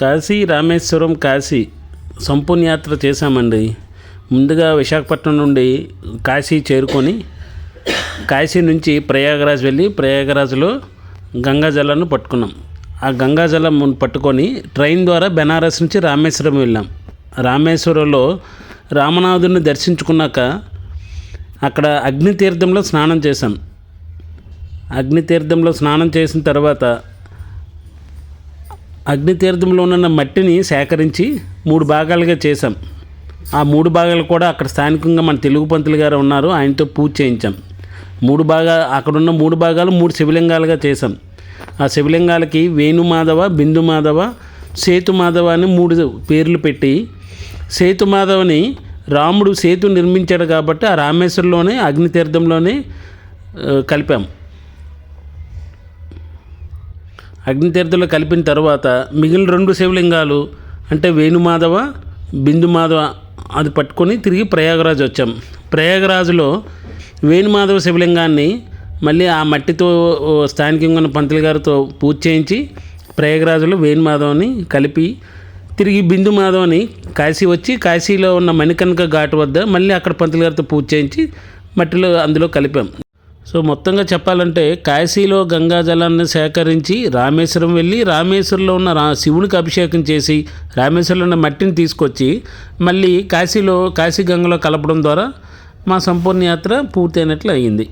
కాశీ రామేశ్వరం కాశీ సంపూర్ణ యాత్ర చేశామండి. ముందుగా విశాఖపట్నం నుండి కాశీ చేరుకొని కాశీ నుంచి ప్రయాగరాజ్ వెళ్ళి ప్రయాగరాజ్లో గంగాజలాన్ని పట్టుకున్నాం. ఆ గంగాజలం పట్టుకొని ట్రైన్ ద్వారా బెనారస్ నుంచి రామేశ్వరం వెళ్ళాం. రామేశ్వరంలో రామనాథుని దర్శించుకున్నాక అక్కడ అగ్నితీర్థంలో స్నానం చేశాం. అగ్నితీర్థంలో స్నానం చేసిన తర్వాత అగ్నితీర్థంలో ఉన్న మట్టిని సేకరించి 3 భాగాలుగా చేశాం. ఆ 3 భాగాలు కూడా అక్కడ స్థానికంగా మన తెలుగు పంతులు గారు ఉన్నారు, ఆయనతో పూజ చేయించాం. అక్కడున్న 3 భాగాలు 3 శివలింగాలుగా చేశాం. ఆ శివలింగాలకి వేణుమాధవ, బిందుమాధవ, సేతుమాధవ అని 3 పేర్లు పెట్టి, సేతుమాధవని రాముడు సేతు నిర్మించాడు కాబట్టి ఆ రామేశ్వరంలోనే అగ్నితీర్థంలోనే కలిపాం. అగ్నితీర్థంలో కలిపిన తర్వాత మిగిలిన 2 శివలింగాలు అంటే వేణుమాధవ, బిందుమాధవ అది పట్టుకొని తిరిగి ప్రయాగరాజ్ వచ్చాం. ప్రయాగరాజులో వేణుమాధవ శివలింగాన్ని మళ్ళీ ఆ మట్టితో స్థానికంగా ఉన్న పంతులు గారితో పూజ చేయించి ప్రయాగరాజులో వేణుమాధవని కలిపి తిరిగి బిందుమాధవని కాశీ వచ్చి కాశీలో ఉన్న మణికర్ణిక ఘాట్ వద్ద మళ్ళీ అక్కడ పంతులు గారితో పూజ చేయించి మట్టిలో అందులో కలిపాం. సో మొత్తంగా చెప్పాలంటే కాశీలో గంగాజలాన్ని సేకరించి రామేశ్వరం వెళ్ళి రామేశ్వరంలో ఉన్న శివునికి అభిషేకం చేసి రామేశ్వరంలో ఉన్న మట్టిని తీసుకొచ్చి మళ్ళీ కాశీ గంగలో కలపడం ద్వారా మా సంపూర్ణ యాత్ర పూర్తయినట్లు అయ్యింది.